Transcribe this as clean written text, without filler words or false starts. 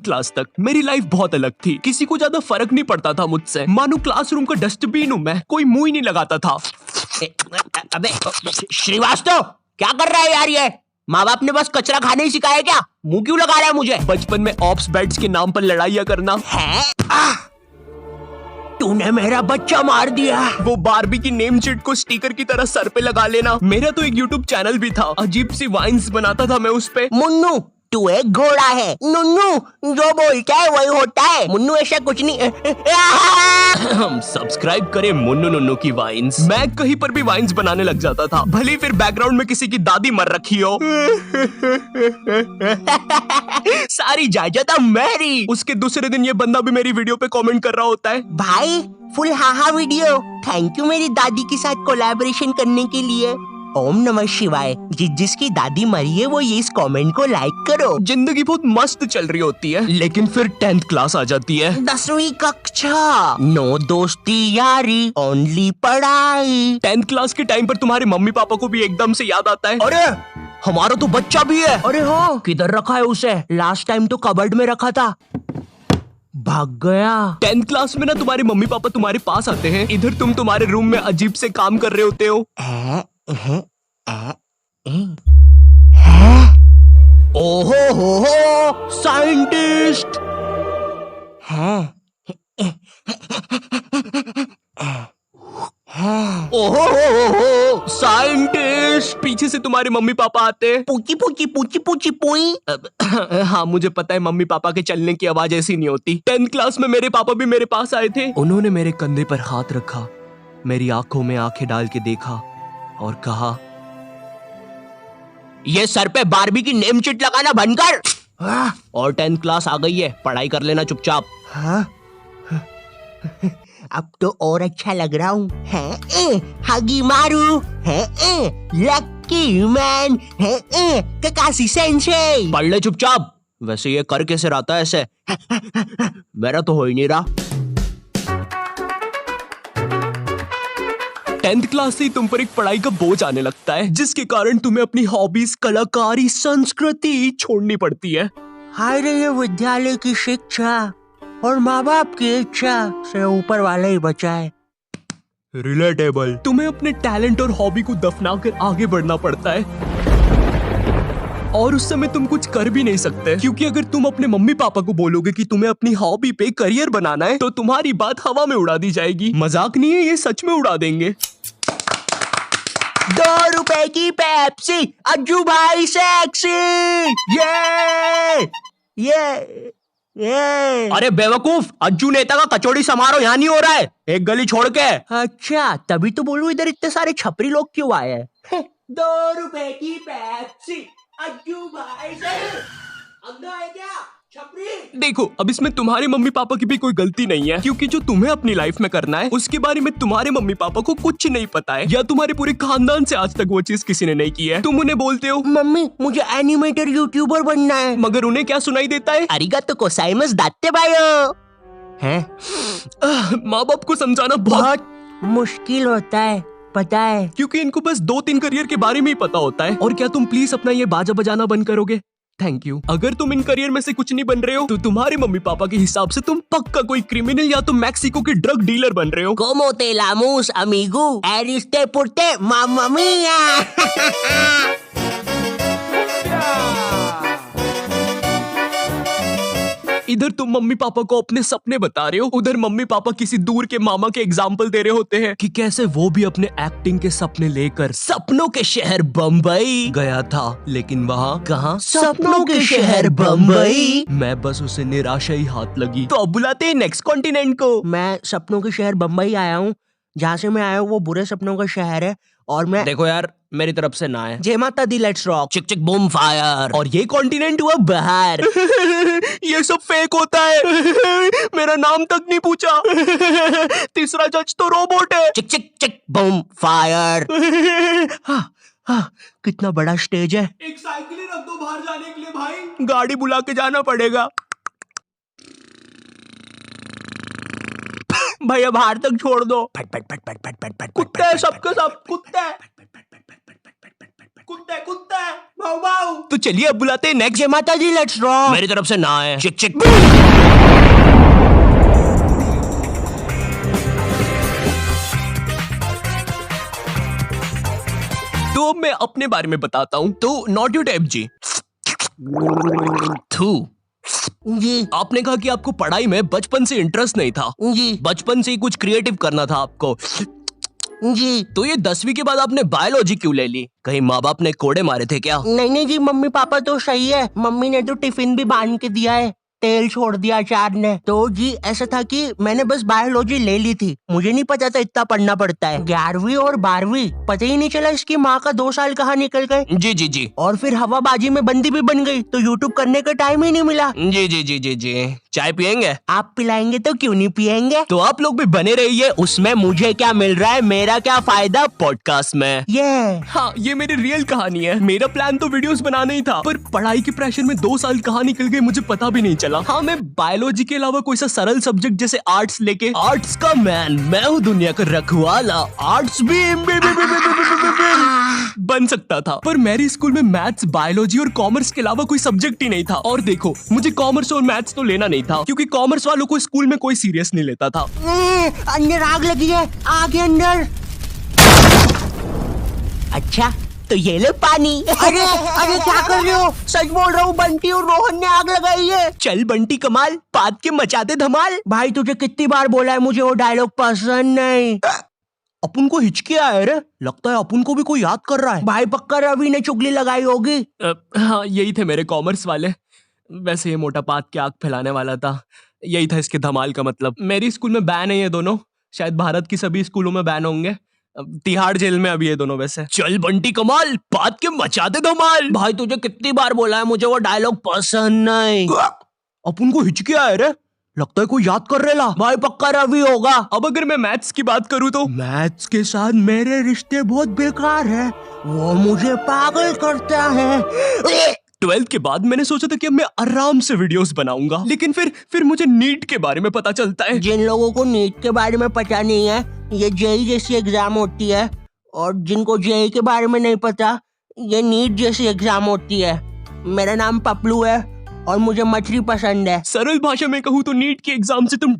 Class तक मेरी life बहुत अलग थी। किसी को ज्यादा फर्क नहीं पड़ता था मुझसे। मानो क्लासरूम का डस्टबिन हूँ मैं, कोई मुंह ही नहीं लगाता था। अबे श्रीवास्तव, क्या कर रहा है यार ये? माँ बाप ने बस कचरा खाने ही सिखाया क्या? मुंह क्यों लगा रहा है मुझे? बचपन में ऑप्स बेड्स के नाम पर लड़ाइयाँ करना। है? तूने मेरा बच्चा मार दिया। वो बारबी की नेम चिट को स्टिकर की तरह सर पे लगा लेना। मेरा तो एक यूट्यूब चैनल भी था, अजीब सी वाइन्स बनाता था मैं उस पे। मुन्नू, तू एक घोड़ा है। नुन्नू, जो बोलता है वही होता है। मुन्नू ऐसा कुछ नहीं। सब्सक्राइब करें मुन्नू नुन्नू की वाइन्स। मैं कहीं पर भी वाइन्स बनाने लग जाता था, भले फिर बैकग्राउंड में किसी की दादी मर रखी हो। सारी जायदाद मेरी। उसके दूसरे दिन ये बंदा भी मेरी वीडियो पे कमेंट कर रहा होता है, भाई full haha video, thank you मेरी दादी के साथ कोलैबोरेशन करने के लिए। ओम नमः शिवाय। जिसकी दादी मरी है वो ये इस कमेंट को लाइक करो। जिंदगी बहुत मस्त चल रही होती है, लेकिन फिर 10th क्लास आ जाती है। 10वीं कक्षा, नो दोस्ती यारी, ओनली पढ़ाई। 10th क्लास के टाइम पर तुम्हारे मम्मी पापा को भी एकदम से याद आता है, अरे हमारा तो बच्चा भी है। अरे हाँ, किधर रखा है उसे? लास्ट टाइम तो कबर्ड में रखा था, भाग गया। 10th क्लास में ना तुम्हारे मम्मी पापा तुम्हारे पास आते हैं, इधर तुम तुम्हारे रूम में अजीब से काम कर रहे होते हो। ओहो हो साइंटिस्ट है। ओहो हो साइंटिस्ट। पीछे से तुम्हारे मम्मी पापा आते हैं। पूची पूची पूची पूची पुई। हाँ मुझे पता है मम्मी पापा के चलने की आवाज ऐसी नहीं होती। 10th क्लास में मेरे पापा भी मेरे पास आए थे। उन्होंने मेरे कंधे पर हाथ रखा, मेरी आंखों में आंखें डाल के देखा और कहा, ये सर पे बारबी की नेम चिट लगाना बंद कर। और 10th क्लास आ गई है, पढ़ाई कर लेना चुपचाप। हाँ? अब तो और अच्छा लग रहा हूँ। हगी मारू है, लकी मैन है, ककाशी सेंसेई। पढ़ ले चुपचाप। वैसे ये कर कैसे रहा था ऐसे? मेरा तो हो ही नहीं रहा। 10th क्लास से ही तुम पर एक पढ़ाई का बोझ आने लगता है, जिसके कारण तुम्हें अपनी हॉबीज, कलाकारी, संस्कृति छोड़नी पड़ती है। हाय रे, ये विद्यालय की शिक्षा और माँ बाप की इच्छा से ऊपर वाला ही बचाए। रिलेटेबल। तुम्हें अपने टैलेंट और हॉबी को दफना कर आगे बढ़ना पड़ता है, और उस समय तुम कुछ कर भी नहीं सकते, क्योंकि अगर तुम अपने मम्मी पापा को बोलोगे कि तुम्हें अपनी हॉबी पे करियर बनाना है, तो तुम्हारी बात हवा में उड़ा दी जाएगी। मजाक नहीं है, ये सच में उड़ा देंगे। 2 रुपए की पेप्सी, अज्जू भाई सेक्सी। ये अरे बेवकूफ, अज्जू नेता का कचौड़ी समारोह यहाँ नहीं हो रहा है, एक गली छोड़ के। अच्छा, तभी तो बोलूं इधर इतने सारे छपरी लोग क्यों आए हैं। 2 रुपए की पेप्सी, अज्जू भाई सेक्सी। अंधा है क्या छपरी? देखो, अब इसमें तुम्हारे मम्मी पापा की भी कोई गलती नहीं है, क्योंकि जो तुम्हें अपनी लाइफ में करना है उसके बारे में तुम्हारे मम्मी पापा को कुछ नहीं पता है, या तुम्हारे पूरे खानदान से आज तक वो चीज किसी ने नहीं की है। तुम उन्हें बोलते हो, मम्मी मुझे एनिमेटर यूट्यूबर बनना है, मगर उन्हें क्या सुनाई देता है? अरिगातो गोजाइमासु दात्ते बायो। हैं? माँ बाप को समझाना बहुत मुश्किल होता है, पता है, क्योंकि इनको बस 2-3 करियर के बारे में ही पता होता है। और क्या तुम प्लीज अपना ये बाजा बजाना बंद करोगे? Thank you. अगर तुम इन करियर में से कुछ नहीं बन रहे हो, तो तुम्हारे मम्मी पापा के हिसाब से तुम पक्का कोई क्रिमिनल या तो मैक्सिको के ड्रग डीलर बन रहे हो। Como te llamamos, amigo? Eriste porte, mamma mia. इधर तुम मम्मी पापा को अपने सपने बता रहे हो, उधर मम्मी पापा किसी दूर के मामा के एग्जाम्पल दे रहे होते हैं कि कैसे वो भी अपने एक्टिंग के सपने लेकर सपनों के शहर बम्बई गया था, लेकिन वहाँ कहाँ? सपनों के शहर बम्बई। मैं बस उसे निराशा ही हाथ लगी। तो अब बुलाते हैं नेक्स्ट कॉन्टिनेंट को। मैं सपनों के शहर बम्बई आया हूँ। जहाँ से मैं आया हूँ वो बुरे सपनों का शहर है, और मैं देखो यार, मेरी तरफ से ना है। जय माता दी, लेट्स रॉक। चिक चिक बूम फायर। और ये कॉन्टिनेंट हुआ बाहर। ये सब फेक होता है। मेरा नाम तक नहीं पूछा। तीसरा जज तो रोबोट है। चिक चिक चिक बूम फायर। कितना बड़ा स्टेज है। एक साइकिल ही रख दो बाहर जाने के लिए भाई। गाड़ी बुला के जाना पड़ेगा। भैया बाहर तक छोड़ दो। फट फट फट फट फट फट फट। कुत्ते सबके सब कुत्ते। कुत्ता है कुत्ता है भाऊ भाऊ। तो चलिए अब बुलाते हैं नेक्स्ट। जय माता दी, लेट्स रॉक। मेरी तरफ से ना है। चिक चिक। तो अब मैं अपने बारे में बताता हूँ। तो नॉट यू टाइप जी। थू। जी आपने कहा कि आपको पढ़ाई में बचपन से इंटरेस्ट नहीं था, जी बचपन से ही कुछ क्रिएटिव करना था आपको। जी। तो ये 10वीं के बाद आपने बायोलॉजी क्यों ले ली? कहीं माँ बाप ने कोड़े मारे थे क्या? नहीं नहीं जी, मम्मी पापा तो सही है। मम्मी ने तो टिफिन भी बांध के दिया है, तेल छोड़ दिया अचार ने। तो जी ऐसा था कि मैंने बस बायोलॉजी ले ली थी, मुझे नहीं पता था इतना पढ़ना पड़ता है। 11वीं और 12वीं पता ही नहीं चला इसकी माँ का 2 साल कहाँ निकल गए। जी जी जी और फिर हवाबाजी में बंदी भी बन गई, तो यूट्यूब करने का टाइम ही नहीं मिला। जी जी जी जी जी। चाय पियेंगे? आप पिलाएंगे तो क्यों नहीं पियेंगे। तो आप लोग भी बने रहिए। उसमें मुझे क्या मिल रहा है, मेरा क्या फायदा पॉडकास्ट में। ये हाँ, ये मेरी रियल कहानी है। मेरा प्लान तो वीडियोस बनाना ही था, पर पढ़ाई के प्रेशर में 2 साल कहाँ निकल गए मुझे पता भी नहीं चला। हाँ, मैं बायोलॉजी के अलावा कोई सा सरल सब्जेक्ट जैसे आर्ट्स लेके, आर्ट्स का मैन मैं हूँ, दुनिया का रखवाला, आर्ट्स भी बन सकता था। पर मेरे स्कूल में मैथ्स, बायोलॉजी और कॉमर्स के अलावा कोई सब्जेक्ट ही नहीं था। और देखो, मुझे कॉमर्स और मैथ्स तो लेना नहीं था, क्योंकि कॉमर्स वालों को स्कूल में कोई सीरियस नहीं लेता था। अंदर आग लगी है, आग है अंदर। अच्छा तो ये ले पानी। अरे अरे क्या कर रहे हो, सच बोल रहा हूँ, बंटी और रोहन ने आग लगाई है। चल बंटी कमाल, पाद के मचाते धमाल। भाई तुझे कितनी बार बोला है, मुझे वो डायलॉग पसंद नहीं। अपन को हिचकी आया रे, लगता है अपन को भी कोई याद कर रहा है। भाई पक्का रवि ने चुगली लगाई होगी। हाँ, यही थे मेरे कॉमर्स वाले। वैसे ये मोटा पाद के आग फैलाने वाला था, यही था इसके धमाल का मतलब। मेरी स्कूल में बैन है ये दोनों, शायद भारत की सभी स्कूलों में बैन होंगे। तिहाड़ जेल में अभी ये दोनों। वैसे चल बंटी कमाल, पाद के मचाते धमाल। भाई तुझे कितनी बार बोला है, मुझे वो डायलॉग पसंद नहीं। अपन को हिचकी आया रे, लगता है कोई याद कर रहा। भाई पक्का रवि होगा। अब अगर मैं मैथ्स की बात करूँ तो मैथ्स के साथ मेरे रिश्ते बहुत बेकार है, वो मुझे पागल करता है। 12th के बाद मैंने सोचा था कि अब मैं आराम से वीडियोस बनाऊंगा, लेकिन फिर मुझे नीट के बारे में पता चलता है। जिन लोगों को नीट के बारे में पता नहीं है, ये जेई जैसी एग्जाम होती है, और जिनको जेई के बारे में नहीं पता, ये नीट जैसी एग्जाम होती है। मेरा नाम पपलू है और मुझे मछली पसंद है। सरल भाषा में कहूँ तो नीट की एग्जाम से तुम